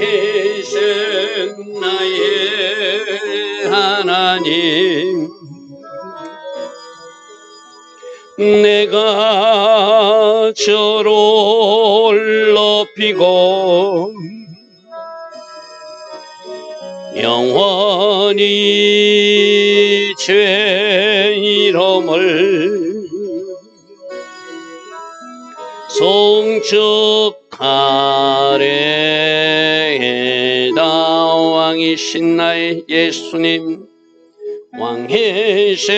왕이신 나의 하나님, 내가 저를 높이고 영원히 죄 이름을 송축하래다. 왕이신 나의 예수님, 왕이신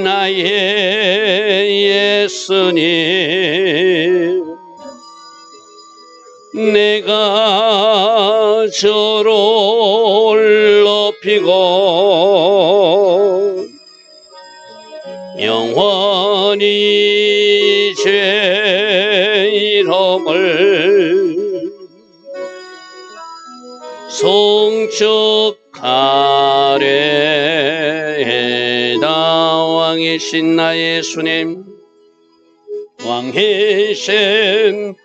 나의 예수님, 내가 저를 높이고 영원히 죄 이름을 송축하래다. 왕이신 나의 예수님, 왕이신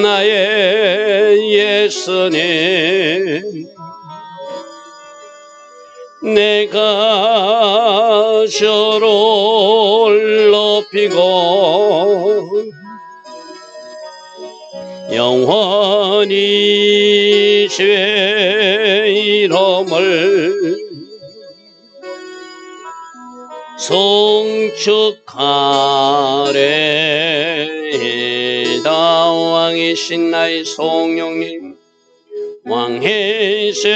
나의 예수님, 내가 저를 높이고 영원히 죄 이름을 송축하래다. 왕이신 나의 성령님, 왕이신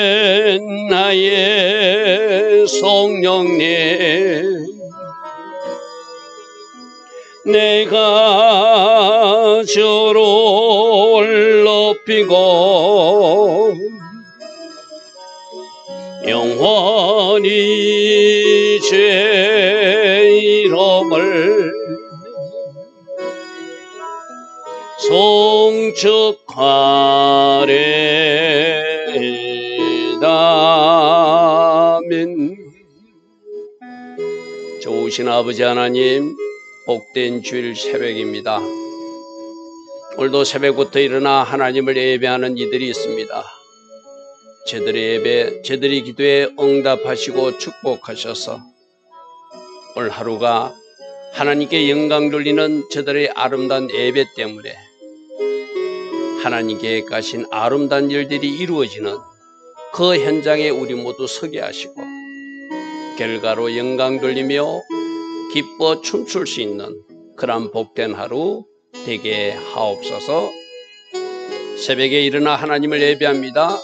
나의 성령님, 내가 저를 높이고 영원히 죄 이름을 송축하래다. 아멘. 좋으신 아버지 하나님, 복된 주일 새벽입니다. 오늘도 새벽부터 일어나 하나님을 예배하는 이들이 있습니다. 저들의 예배, 저들의 기도에 응답하시고 축복하셔서 오늘 하루가 하나님께 영광 돌리는 저들의 아름다운 예배 때문에 하나님께 계획하신 아름다운 일들이 이루어지는 그 현장에 우리 모두 서게 하시고 결과로 영광 돌리며 기뻐 춤출 수 있는 그런 복된 하루 되게 하옵소서. 새벽에 일어나 하나님을 예배합니다.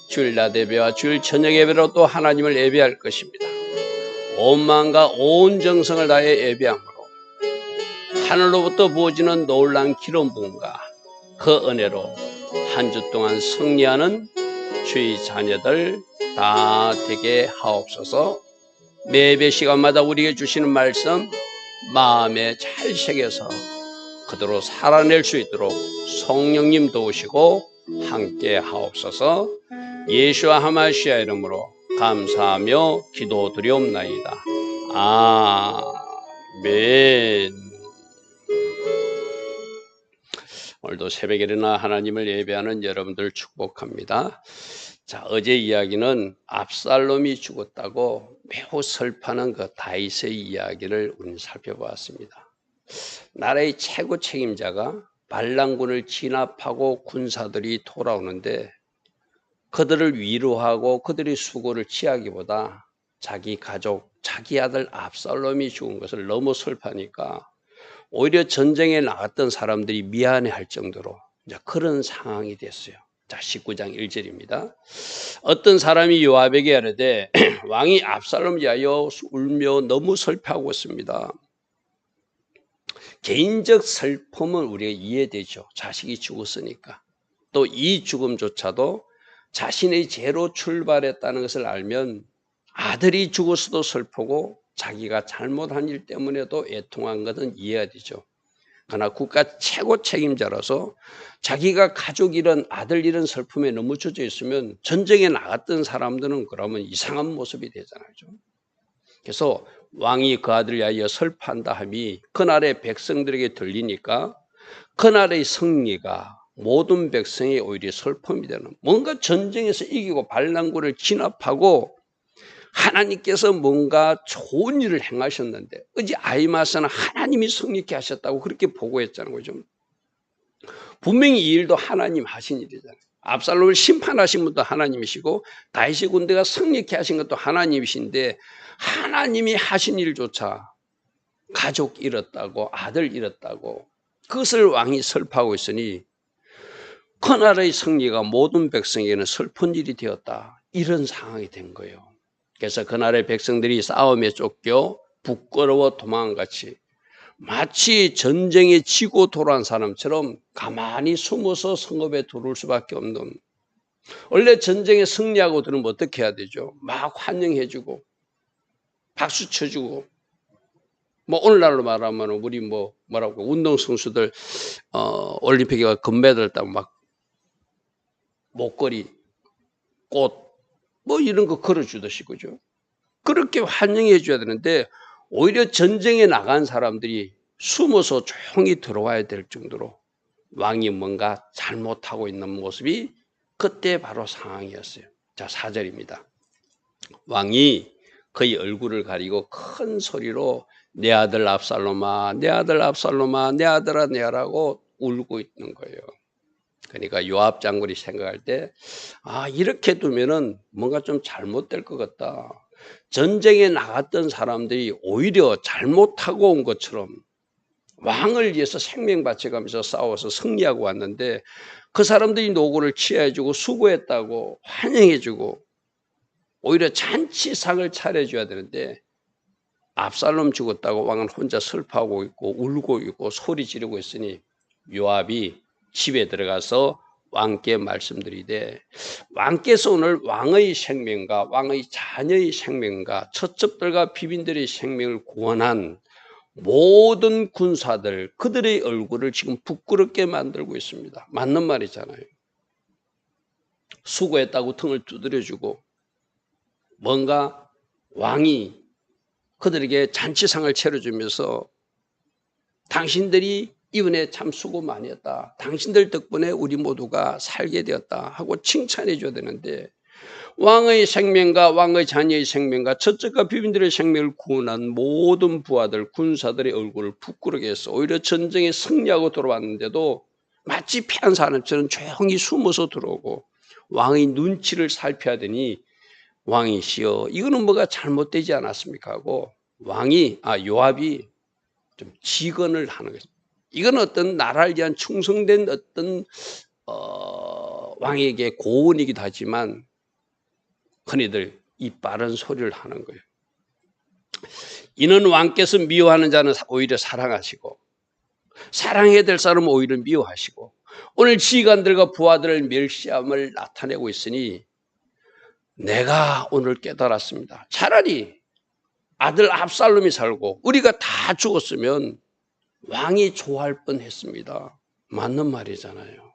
주일낮 예배와 주일 저녁 예배로 또 하나님을 예배할 것입니다. 온 마음과 온 정성을 다해 예배함으로 하늘로부터 부어지는 놀라운 기름 부음과 그 은혜로 한 주 동안 승리하는 주의 자녀들 다 되게 하옵소서. 매 예배 시간마다 우리에게 주시는 말씀 마음에 잘 새겨서 그대로 살아낼 수 있도록 성령님 도우시고 함께 하옵소서. 예수와 하마시아 이름으로 감사하며 기도드리옵나이다. 아멘. 오늘도 새벽에 일어나 하나님을 예배하는 여러분들 축복합니다. 자, 어제 이야기는 압살롬이 죽었다고 매우 슬퍼하는 그 다윗의 이야기를 우리는 살펴보았습니다. 나라의 최고 책임자가 반란군을 진압하고 군사들이 돌아오는데 그들을 위로하고 그들의 수고를 취하기보다 자기 가족, 자기 아들 압살롬이 죽은 것을 너무 슬퍼하니까 오히려 전쟁에 나갔던 사람들이 미안해할 정도로 이제 그런 상황이 됐어요. 자, 19장 1절입니다. 어떤 사람이 요압에게 이르되 왕이 압살롬 위하여 울며 너무 슬퍼하고 있습니다. 개인적 슬픔은 우리가 이해되죠. 자식이 죽었으니까. 또 이 죽음조차도 자신의 죄로 출발했다는 것을 알면 아들이 죽었어도 슬프고 자기가 잘못한 일 때문에도 애통한 것은 이해가 되죠. 그러나 국가 최고 책임자로서 자기가 가족 잃은 아들 잃은 슬픔에 너무 젖어 있으면 전쟁에 나갔던 사람들은 그러면 이상한 모습이 되잖아요. 그래서 왕이 그 아들을 위하여 슬퍼한다 함이 그날의 백성들에게 들리니까 그날의 승리가 모든 백성이 오히려 슬픔이 되는, 뭔가 전쟁에서 이기고 반란군을 진압하고 하나님께서 뭔가 좋은 일을 행하셨는데 어제 아히마아스는 하나님이 승리케 하셨다고 그렇게 보고했잖아요. 거죠. 분명히 이 일도 하나님 하신 일이잖아요. 압살롬을 심판하신 분도 하나님이시고 다윗의 군대가 승리케 하신 것도 하나님이신데 하나님이 하신 일조차 가족 잃었다고, 아들 잃었다고, 그것을 왕이 슬퍼하고 있으니 그나라의 승리가 모든 백성에게는 슬픈 일이 되었다, 이런 상황이 된 거예요. 그래서 그나라의 백성들이 싸움에 쫓겨 부끄러워 도망간같이 마치 전쟁에 지고 돌아온 사람처럼 가만히 숨어서 성읍에 들어올 수밖에 없는, 원래 전쟁에 승리하고 들으면 어떻게 해야 되죠? 막 환영해주고 박수 쳐주고, 뭐 오늘날로 말하면 우리 뭐라고 운동선수들 올림픽에 금메달 따면 막 목걸이, 꽃 뭐 이런 거 걸어주듯이, 그죠? 그렇게 환영해 줘야 되는데 오히려 전쟁에 나간 사람들이 숨어서 조용히 들어와야 될 정도로 왕이 뭔가 잘못하고 있는 모습이 그때 바로 상황이었어요. 자, 4절입니다. 왕이 그의 얼굴을 가리고 큰 소리로 내 아들 압살롬아, 내 아들 압살롬아, 내 아들아, 내 아라고 울고 있는 거예요. 그러니까 요압 장군이 생각할 때, 아, 이렇게 두면은 뭔가 좀 잘못될 것 같다. 전쟁에 나갔던 사람들이 오히려 잘못하고 온 것처럼 왕을 위해서 생명 바쳐가면서 싸워서 승리하고 왔는데 그 사람들이 노고를 취해주고 수고했다고 환영해주고 오히려 잔치상을 차려줘야 되는데 압살롬 죽었다고 왕은 혼자 슬퍼하고 있고 울고 있고 소리 지르고 있으니 요압이 집에 들어가서 왕께 말씀드리되, 왕께서 오늘 왕의 생명과 왕의 자녀의 생명과 처첩들과 비빈들의 생명을 구원한 모든 군사들, 그들의 얼굴을 지금 부끄럽게 만들고 있습니다. 맞는 말이잖아요. 수고했다고 등을 두드려주고 뭔가 왕이 그들에게 잔치상을 차려주면서 당신들이 이번에 참 수고 많이 했다, 당신들 덕분에 우리 모두가 살게 되었다 하고 칭찬해 줘야 되는데 왕의 생명과 왕의 자녀의 생명과 처첩과 비빈들의 생명을 구원한 모든 부하들, 군사들의 얼굴을 부끄럽게 해서 오히려 전쟁에 승리하고 돌아왔는데도 마치 피한 사람처럼 조용히 숨어서 들어오고 왕의 눈치를 살펴야 되니 왕이시여 이거는 뭐가 잘못되지 않았습니까 하고 왕이 요압이 좀 직언을 하는 거죠. 이건 어떤 나라를 위한 충성된 어떤 왕에게 고언이기도 하지만 흔히들 이 빠른 소리를 하는 거예요. 이는 왕께서 미워하는 자는 오히려 사랑하시고 사랑해야 될 사람은 오히려 미워하시고 오늘 지휘관들과 부하들을 멸시함을 나타내고 있으니 내가 오늘 깨달았습니다. 차라리 아들 압살롬이 살고 우리가 다 죽었으면 왕이 좋아할 뻔했습니다. 맞는 말이잖아요.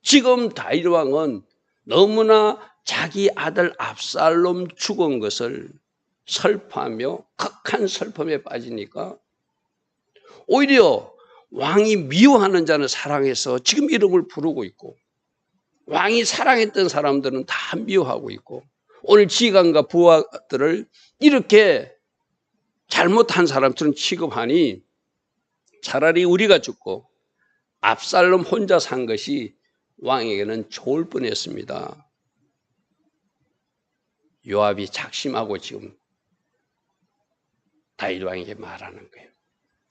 지금 다윗 왕은 너무나 자기 아들 압살롬 죽은 것을 슬퍼하며 극한 슬픔에 빠지니까 오히려 왕이 미워하는 자는 사랑해서 지금 이름을 부르고 있고 왕이 사랑했던 사람들은 다 미워하고 있고 오늘 지휘관과 부하들을 이렇게 잘못한 사람처럼 취급하니 차라리 우리가 죽고 압살롬 혼자 산 것이 왕에게는 좋을 뻔했습니다. 요압이 작심하고 지금 다윗 왕에게 말하는 거예요.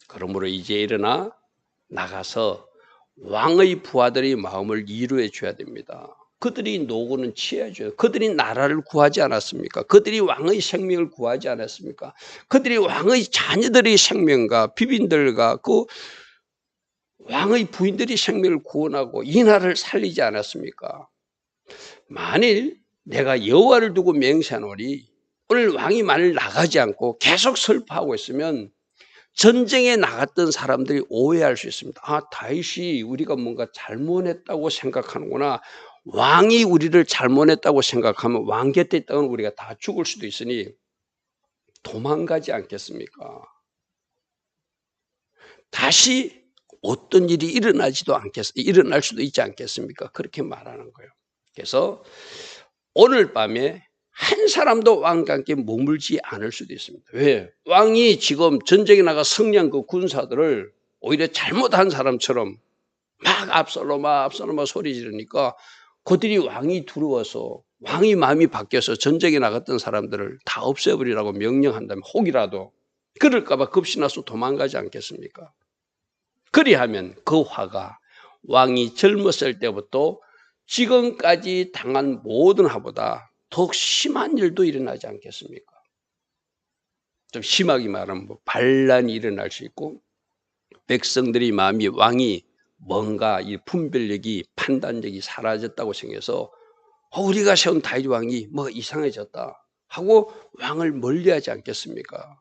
그러므로 이제 일어나 나가서 왕의 부하들의 마음을 이루어 줘야 됩니다. 그들이 노고는 취해줘요. 그들이 나라를 구하지 않았습니까? 그들이 왕의 생명을 구하지 않았습니까? 그들이 왕의 자녀들의 생명과 비빈들과 그 왕의 부인들이 생명을 구원하고 이 나라를 살리지 않았습니까? 만일 내가 여호와를 두고 맹세하노니 오늘 왕이 만일 나가지 않고 계속 슬퍼하고 있으면 전쟁에 나갔던 사람들이 오해할 수 있습니다. 아, 다윗이 우리가 뭔가 잘못했다고 생각하는구나. 왕이 우리를 잘못했다고 생각하면 왕 곁에 있다면 우리가 다 죽을 수도 있으니 도망가지 않겠습니까? 다시 어떤 일이 일어날 수도 있지 않겠습니까? 그렇게 말하는 거예요. 그래서 오늘 밤에 한 사람도 왕과 함께 머물지 않을 수도 있습니다. 왜? 왕이 지금 전쟁에 나가 승리한 그 군사들을 오히려 잘못한 사람처럼 막 압살롬아 소리 지르니까 그들이 왕이 두려워서 왕이 마음이 바뀌어서 전쟁에 나갔던 사람들을 다 없애버리라고 명령한다면 혹이라도 그럴까 봐 겁이 나서 도망가지 않겠습니까? 그리하면 그 화가 왕이 젊었을 때부터 지금까지 당한 모든 화보다 더욱 심한 일도 일어나지 않겠습니까? 좀 심하게 말하면 반란이 일어날 수 있고 백성들이 마음이 왕이 뭔가 이 분별력이 판단력이 사라졌다고 생각해서 우리가 세운 다윗 왕이 뭐 이상해졌다 하고 왕을 멀리하지 않겠습니까?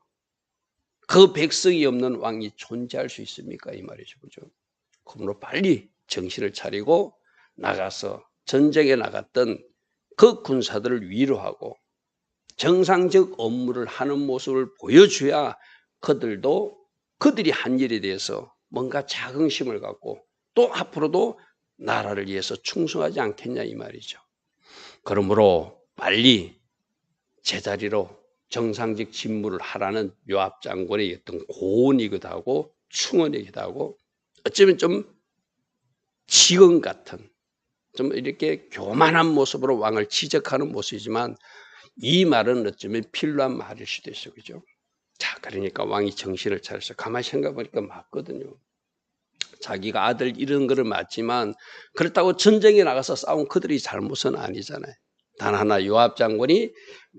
그 백성이 없는 왕이 존재할 수 있습니까? 이 말이죠. 그죠? 그러므로 빨리 정신을 차리고 나가서 전쟁에 나갔던 그 군사들을 위로하고 정상적 업무를 하는 모습을 보여줘야 그들이 한 일에 대해서 뭔가 자긍심을 갖고 또 앞으로도 나라를 위해서 충성하지 않겠냐 이 말이죠. 그러므로 빨리 제자리로 정상적 직무를 하라는 요압 장군의 어떤 고언이기도 하고 충언이기도 하고 어쩌면 좀 지금 같은 좀 이렇게 교만한 모습으로 왕을 지적하는 모습이지만 이 말은 어쩌면 필요한 말일 수도 있어요. 그죠? 자, 그러니까 왕이 정신을 차려서 가만히 생각해보니까 맞거든요. 자기가 아들 이런 거는 맞지만 그렇다고 전쟁에 나가서 싸운 그들이 잘못은 아니잖아요. 단 하나 요압 장군이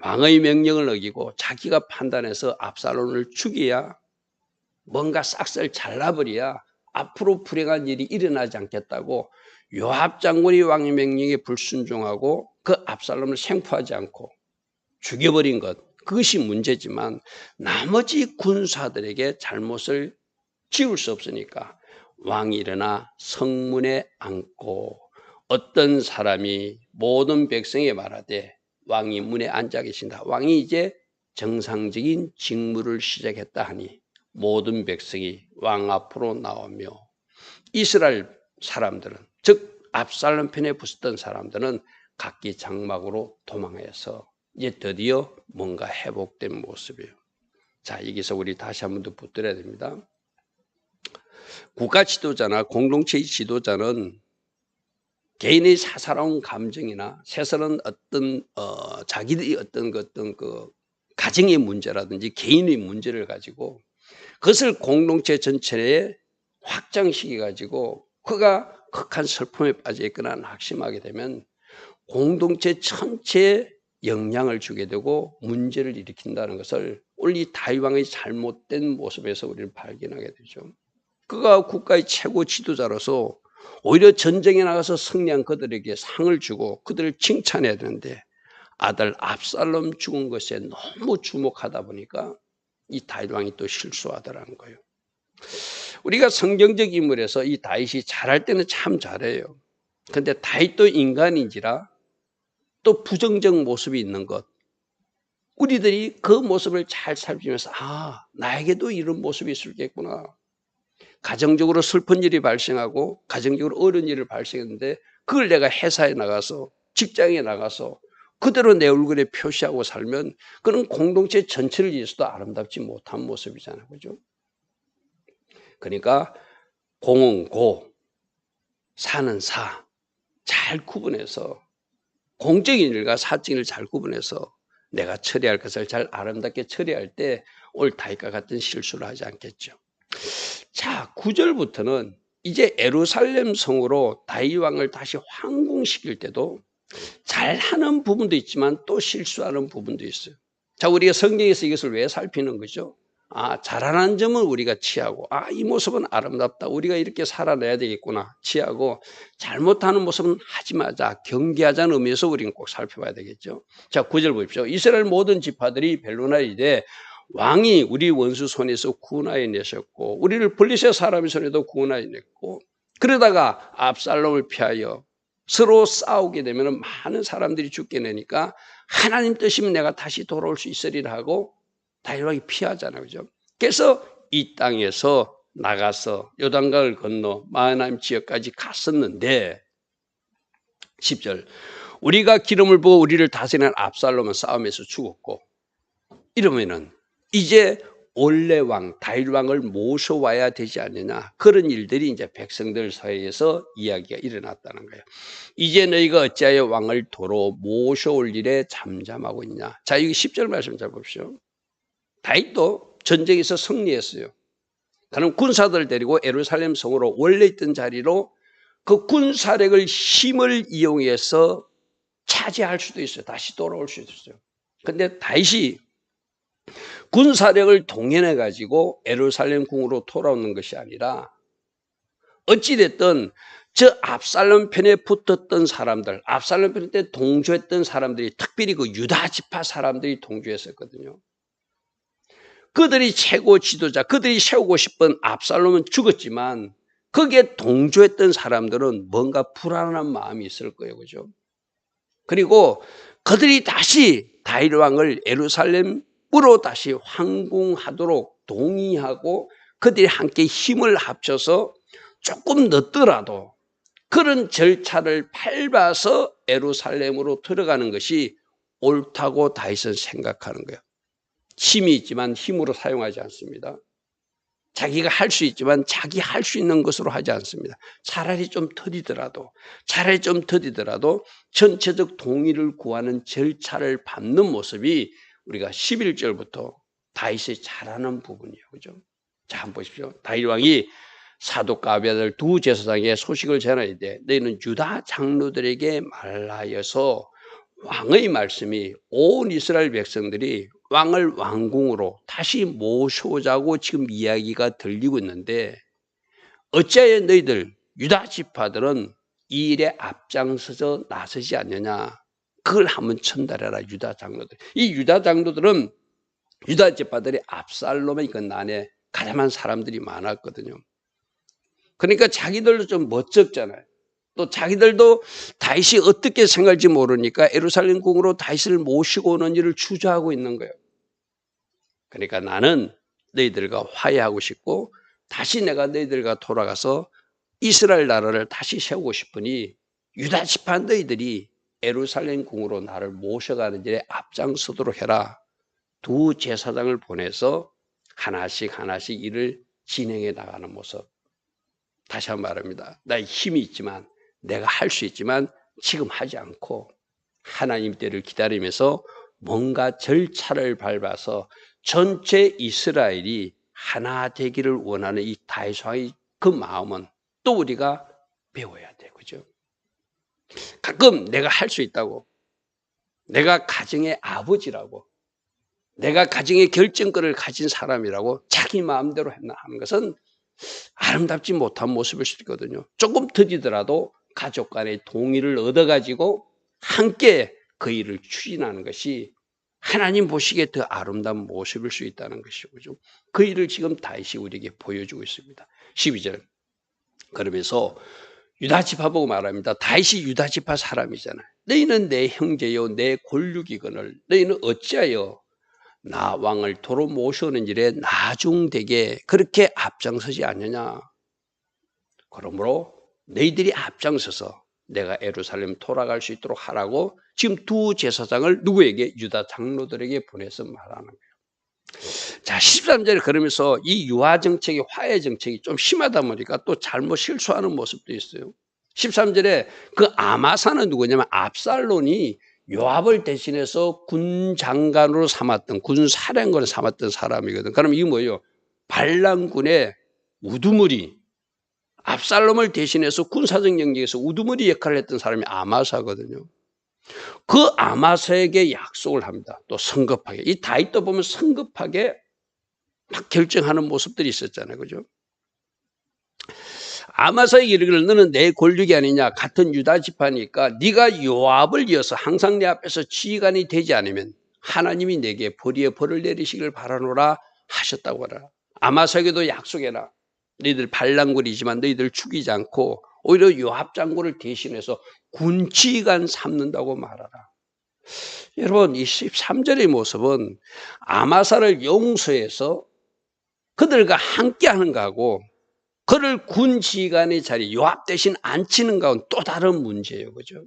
왕의 명령을 어기고 자기가 판단해서 압살롬을 죽여야 뭔가 싹쓸 잘라버려야 앞으로 불행한 일이 일어나지 않겠다고 요압 장군이 왕의 명령에 불순종하고 그 압살롬을 생포하지 않고 죽여버린 것 그것이 문제지만 나머지 군사들에게 잘못을 지울 수 없으니까 왕이 일어나 성문에 앉고 어떤 사람이 모든 백성에 말하되 왕이 문에 앉아 계신다. 왕이 이제 정상적인 직무를 시작했다 하니 모든 백성이 왕 앞으로 나오며 이스라엘 사람들은 즉 압살롬 편에 붙었던 사람들은 각기 장막으로 도망해서 이제 드디어 뭔가 회복된 모습이에요. 자, 여기서 우리 다시 한 번 더 붙들어야 됩니다. 국가 지도자나 공동체의 지도자는 개인의 사사로운 감정이나 세서는 어떤 자기들이 어떤 그 가정의 문제라든지 개인의 문제를 가지고 그것을 공동체 전체에 확장시켜 가지고 그가 극한 슬픔에 빠져 있거나 낙심하게 되면 공동체 전체에 영향을 주게 되고 문제를 일으킨다는 것을 오늘 이 다윗 왕의 잘못된 모습에서 우리는 발견하게 되죠. 그가 국가의 최고 지도자로서 오히려 전쟁에 나가서 승리한 그들에게 상을 주고 그들을 칭찬해야 되는데 아들 압살롬 죽은 것에 너무 주목하다 보니까 이 다윗 왕이 또 실수하더라는 거예요. 우리가 성경적 인물에서 이 다윗이 잘할 때는 참 잘해요. 그런데 다윗도 인간인지라 또 부정적 모습이 있는 것 우리들이 그 모습을 잘 살피면서 나에게도 이런 모습이 있을겠구나. 가정적으로 슬픈 일이 발생하고 가정적으로 어려운 일이 발생했는데 그걸 내가 회사에 나가서 직장에 나가서 그대로 내 얼굴에 표시하고 살면 그런 공동체 전체를 위해서도 아름답지 못한 모습이잖아요. 그죠? 그러니까 공은 고, 사는 사 잘 구분해서 공적인 일과 사적인 일을 잘 구분해서 내가 처리할 것을 잘 아름답게 처리할 때 오늘 다윗과 같은 실수를 하지 않겠죠. 자, 9절부터는 이제 예루살렘 성으로 다윗 왕을 다시 황궁시킬 때도 잘하는 부분도 있지만 또 실수하는 부분도 있어요. 자, 우리가 성경에서 이것을 왜 살피는 거죠? 잘하는 점은 우리가 취하고 이 모습은 아름답다. 우리가 이렇게 살아내야 되겠구나. 취하고 잘못하는 모습은 하지 마자. 경계하자는 의미에서 우리는 꼭 살펴봐야 되겠죠. 자, 9절 보십시오. 이스라엘 모든 지파들이 벨로나에 이르되 왕이 우리 원수 손에서 구원하여 내셨고 우리를 블레셋 사람의 손에도 구원하여 냈고 그러다가 압살롬을 피하여 서로 싸우게 되면 많은 사람들이 죽게 되니까 하나님 뜻이면 내가 다시 돌아올 수 있으리라 하고 다윗 왕이 피하잖아요. 그죠? 그래서 이 땅에서 나가서 요단강을 건너 마하나임 지역까지 갔었는데 10절 우리가 기름을 부어 우리를 다스리는 압살롬은 싸움에서 죽었고 이러면은 이제 원래 왕 다윗 왕을 모셔와야 되지 않느냐 그런 일들이 이제 백성들 사이에서 이야기가 일어났다는 거예요. 이제 너희가 어찌하여 왕을 도로 모셔올 일에 잠잠하고 있냐. 자, 여기 10절 말씀 잘 보십시오. 다윗도 전쟁에서 승리했어요. 그럼 군사들을 데리고 예루살렘 성으로 원래 있던 자리로 그 군사력을 힘을 이용해서 차지할 수도 있어요. 다시 돌아올 수도 있어요. 근데 다윗이 군사력을 동원해 가지고 예루살렘 궁으로 돌아오는 것이 아니라 어찌됐든 저 압살롬 편에 붙었던 사람들, 압살롬 편에 동조했던 사람들이 특별히 그 유다 지파 사람들이 동조했었거든요. 그들이 최고 지도자, 그들이 세우고 싶은 압살롬은 죽었지만 거기에 동조했던 사람들은 뭔가 불안한 마음이 있을 거예요. 그죠? 그리고 그들이 다시 다윗 왕을 예루살렘으로 다시 황궁하도록 동의하고 그들이 함께 힘을 합쳐서 조금 늦더라도 그런 절차를 밟아서 예루살렘으로 들어가는 것이 옳다고 다윗은 생각하는 거예요. 힘이 있지만 힘으로 사용하지 않습니다. 자기가 할 수 있지만 자기 할 수 있는 것으로 하지 않습니다. 차라리 좀 더디더라도 전체적 동의를 구하는 절차를 밟는 모습이 우리가 11절부터 다윗이 잘하는 부분이에요. 그죠? 자, 한번 보십시오. 다윗 왕이 사독과 아비아들 두 제사장에게 소식을 전해야 돼. 너희는 유다 장로들에게 말하여서 왕의 말씀이 온 이스라엘 백성들이 왕을 왕궁으로 다시 모셔오자고 지금 이야기가 들리고 있는데 어찌하여 너희들 유다 지파들은 이 일에 앞장서서 나서지 않느냐. 그걸 한번 전달해라. 유다 장로들. 이 유다 장로들은 유다 지파들이 압살롬의 그 난에 가담한 사람들이 많았거든요. 그러니까 자기들도 좀 멋쩍잖아요. 또 자기들도 다윗이 어떻게 생각할지 모르니까 예루살렘 궁으로 다윗을 모시고 오는 일을 주저하고 있는 거예요. 그러니까 나는 너희들과 화해하고 싶고 다시 내가 너희들과 돌아가서 이스라엘 나라를 다시 세우고 싶으니 유다 지파 너희들이 예루살렘 궁으로 나를 모셔가는 일에 앞장서도록 해라. 두 제사장을 보내서 하나씩 일을 진행해 나가는 모습. 다시 한번 말합니다. 나의 힘이 있지만 내가 할 수 있지만 지금 하지 않고 하나님 때를 기다리면서 뭔가 절차를 밟아서 전체 이스라엘이 하나 되기를 원하는 이 다윗 왕의 그 마음은 또 우리가 배워야 돼요. 그죠? 가끔 내가 할 수 있다고, 내가 가정의 아버지라고, 내가 가정의 결정권을 가진 사람이라고 자기 마음대로 하는 것은 아름답지 못한 모습일 수 있거든요. 조금 더디더라도 가족 간의 동의를 얻어가지고 함께 그 일을 추진하는 것이 하나님 보시기에 더 아름다운 모습일 수 있다는 것이죠. 그 일을 지금 다윗이 우리에게 보여주고 있습니다. 12절. 그러면서 유다 지파 보고 말합니다. 다윗이 유다 지파 사람이잖아요. 너희는 내 형제요 내 골육이거늘 너희는 어찌하여 나 왕을 도로 모셔오는 일에 나중되게 그렇게 앞장서지 않느냐. 그러므로 너희들이 앞장서서 내가 예루살렘 돌아갈 수 있도록 하라고 지금 두 제사장을 누구에게? 유다 장로들에게 보내서 말하는 거예요. 자, 13절에 그러면서 이 유화 정책이 화해 정책이 좀 심하다 보니까 또 잘못 실수하는 모습도 있어요. 13절에 그 아마사는 누구냐면 압살론이 요압을 대신해서 군 장관으로 삼았던 군 사령관을 삼았던 사람이거든. 그럼 이게 뭐예요? 반란군의 우두머리, 압살롬을 대신해서 군사적 영역에서 우두머리 역할을 했던 사람이 아마사거든요. 그 아마사에게 약속을 합니다. 또 성급하게. 이 다윗도 보면 성급하게 막 결정하는 모습들이 있었잖아요. 그죠? 아마사에게 이르기를 너는 내 권력이 아니냐. 같은 유다 지파니까 네가 요압을 이어서 항상 내 앞에서 지휘관이 되지 않으면 하나님이 내게 벌이에 벌을 내리시기를 바라노라 하셨다고 하라. 아마사에게도 약속해라. 너희들 반란군이지만 너희들 죽이지 않고 오히려 요압 장군을 대신해서 군지휘관 삼는다고 말하라. 여러분 이 13절의 모습은 아마사를 용서해서 그들과 함께 하는 거하고 그를 군 지휘관의 자리 요압 대신 앉히는 거하고는 또 다른 문제예요. 그죠?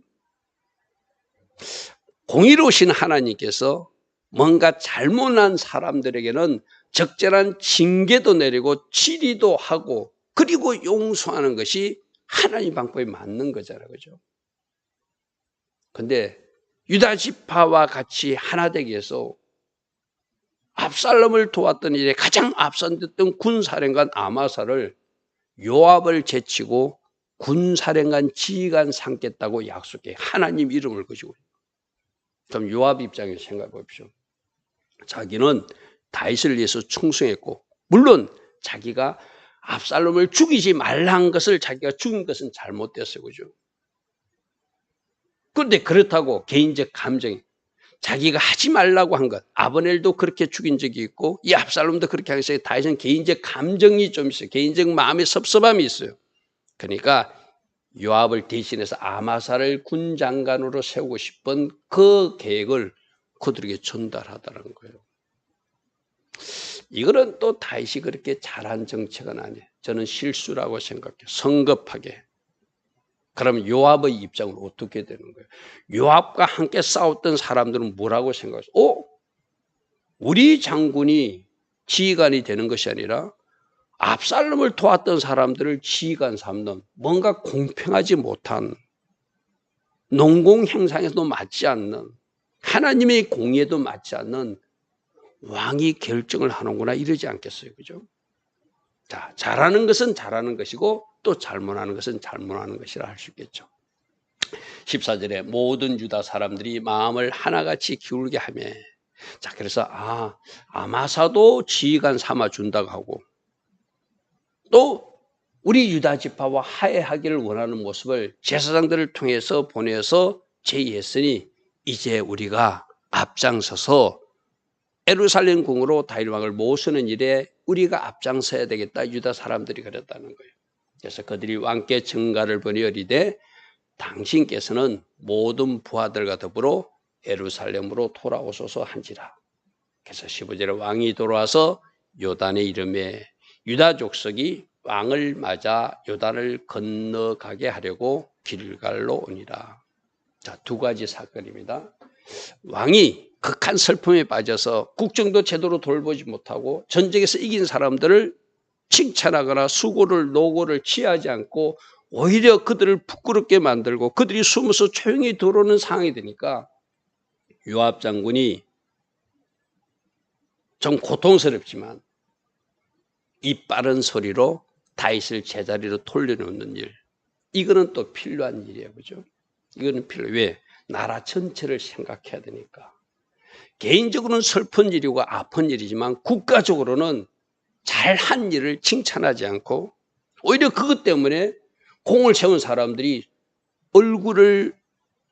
공의로우신 하나님께서 뭔가 잘못한 사람들에게는 적절한 징계도 내리고 치리도 하고 그리고 용서하는 것이 하나님 방법에 맞는 거잖아요. 그죠? 근데 유다 지파와 같이 하나 되기 위해서 압살롬을 도왔던 일에 가장 앞선됐던 군사령관 아마사를 요압을 제치고 군사령관 지휘관 삼겠다고 약속해. 하나님 이름을 거지고. 그럼 요압 입장에서 생각해 보십시오. 자기는 다윗을 위해서 충성했고 물론 자기가 압살롬을 죽이지 말라는 것을 자기가 죽인 것은 잘못됐어요. 그죠? 그런데 그렇다고 개인적 감정이 자기가 하지 말라고 한 것, 아브넬도 그렇게 죽인 적이 있고 이 압살롬도 그렇게 하겠어요. 다윗은 개인적 감정이 좀 있어요. 개인적 마음의 섭섭함이 있어요. 그러니까 요압을 대신해서 아마사를 군장관으로 세우고 싶은 그 계획을 그들에게 전달하더라는 거예요. 이거는 또 다윗이 그렇게 잘한 정책은 아니에요. 저는 실수라고 생각해요. 성급하게. 그럼 요압의 입장은 어떻게 되는 거예요? 요압과 함께 싸웠던 사람들은 뭐라고 생각해요? 우리 장군이 지휘관이 되는 것이 아니라 압살롬을 도왔던 사람들을 지휘관 삼는 뭔가 공평하지 못한 농공행상에서도 맞지 않는 하나님의 공의에도 맞지 않는 왕이 결정을 하는구나 이러지 않겠어요. 그죠? 자, 잘하는 것은 잘하는 것이고 또 잘못하는 것은 잘못하는 것이라 할 수 있겠죠. 14절에 모든 유다 사람들이 마음을 하나같이 기울게 하며 자, 그래서 아마사도 지휘관 삼아 준다고 하고 또 우리 유다 지파와 화해하기를 원하는 모습을 제사장들을 통해서 보내서 제의했으니 이제 우리가 앞장서서 예루살렘 궁으로 다윗 왕을 모시는 일에 우리가 앞장서야 되겠다. 유다 사람들이 그랬다는 거예요. 그래서 그들이 왕께 전가를 보내 이르되 당신께서는 모든 부하들과 더불어 예루살렘으로 돌아오소서 한지라. 그래서 15절에 왕이 돌아와서 요단의 이름에 유다 족속이 왕을 맞아 요단을 건너가게 하려고 길갈로 오니라. 자, 두 가지 사건입니다. 왕이 극한 슬픔에 빠져서 국정도 제대로 돌보지 못하고 전쟁에서 이긴 사람들을 칭찬하거나 수고를 노고를 취하지 않고 오히려 그들을 부끄럽게 만들고 그들이 숨어서 조용히 들어오는 상황이 되니까 요압 장군이 좀 고통스럽지만 이 빠른 소리로 다윗을 제자리로 돌려놓는 일, 이거는 또 필요한 일이에요. 그죠? 이거는 필요해요. 왜? 나라 전체를 생각해야 되니까. 개인적으로는 슬픈 일이고 아픈 일이지만 국가적으로는 잘한 일을 칭찬하지 않고 오히려 그것 때문에 공을 세운 사람들이 얼굴을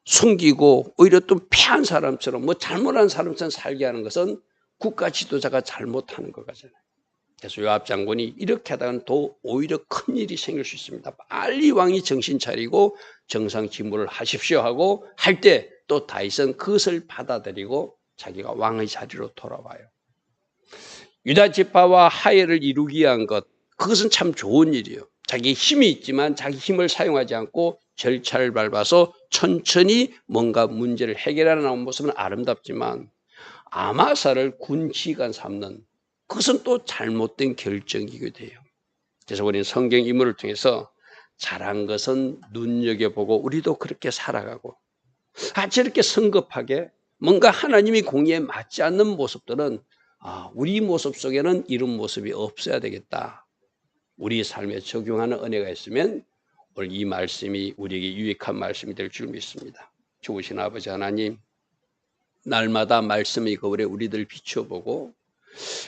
숨기고 오히려 또 패한 사람처럼 잘못한 사람처럼 살게 하는 것은 국가 지도자가 잘못하는 것 같잖아요. 그래서 요압 장군이 이렇게 하다가는 더 오히려 큰 일이 생길 수 있습니다. 빨리 왕이 정신 차리고 정상 직무를 하십시오 하고 할 때 또 다윗은 그것을 받아들이고 자기가 왕의 자리로 돌아와요. 유다 지파와 화해를 이루기 위한 것, 그것은 참 좋은 일이에요. 자기 힘이 있지만 자기 힘을 사용하지 않고 절차를 밟아서 천천히 뭔가 문제를 해결하는 모습은 아름답지만 아마사를 군 지휘관 삼는 그것은 또 잘못된 결정이게 돼요. 그래서 우리는 성경 인물을 통해서 잘한 것은 눈여겨보고 우리도 그렇게 살아가고 저렇게 성급하게 뭔가 하나님이 공의에 맞지 않는 모습들은 우리 모습 속에는 이런 모습이 없어야 되겠다. 우리 삶에 적용하는 은혜가 있으면 오늘 이 말씀이 우리에게 유익한 말씀이 될 줄 믿습니다. 좋으신 아버지 하나님, 날마다 말씀의 거울에 우리들 비춰보고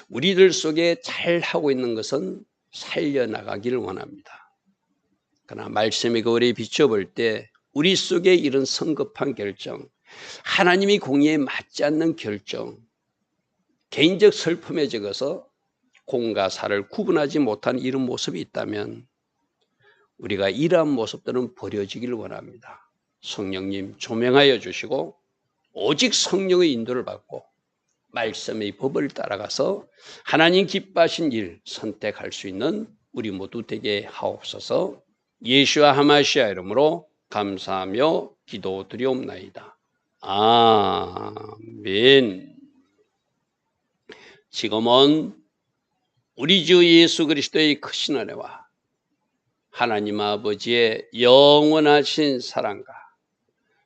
우리들 속에 잘하고 있는 것은 살려나가기를 원합니다. 그러나 말씀의 거울에 비춰볼 때 우리 속에 이런 성급한 결정, 하나님이 공의에 맞지 않는 결정, 개인적 슬픔에 적어서 공과 사를 구분하지 못한 이런 모습이 있다면 우리가 이러한 모습들은 버려지기를 원합니다. 성령님 조명하여 주시고 오직 성령의 인도를 받고 말씀의 법을 따라가서 하나님 기뻐하신 일 선택할 수 있는 우리 모두 되게 하옵소서. 예수와 하마시아 이름으로 감사하며 기도드리옵나이다. 아멘. 지금은 우리 주 예수 그리스도의 크신 은혜와 하나님 아버지의 영원하신 사랑과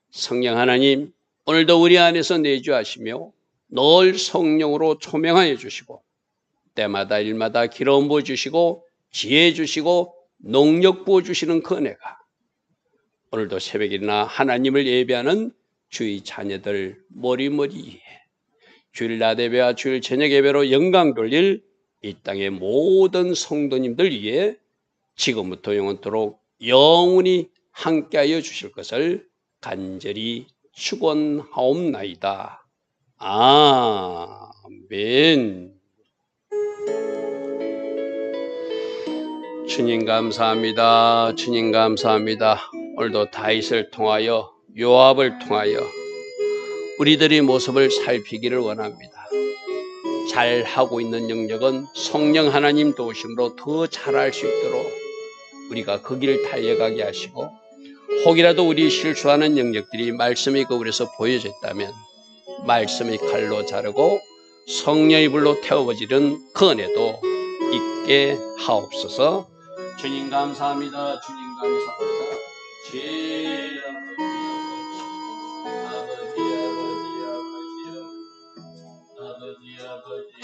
성령 하나님 오늘도 우리 안에서 내주하시며 늘 성령으로 초명하여 주시고 때마다 일마다 기름 부어 주시고 지혜 주시고 능력 부어 주시는 그 은혜가 오늘도 새벽이나 하나님을 예배하는 주의 자녀들 머리머리에 주일 낮 예배와 주일 저녁 예배로 영광 돌릴 이 땅의 모든 성도님들 위해 지금부터 영원토록 영원히 함께하여 주실 것을 간절히 축원하옵나이다. 아멘. 주님 감사합니다. 주님 감사합니다. 오늘도 다윗을 통하여 요압을 통하여 우리들의 모습을 살피기를 원합니다. 잘하고 있는 영역은 성령 하나님 도우심으로 더 잘할 수 있도록 우리가 그 길을 달려가게 하시고 혹이라도 우리 실수하는 영역들이 말씀의 거울에서 보여졌다면 말씀의 칼로 자르고 성령의 불로 태워지는 그 은혜도 있게 하옵소서. 주님 감사합니다. 주님 감사합니다. 제 아버지 아버지 아버지 아버지 아버지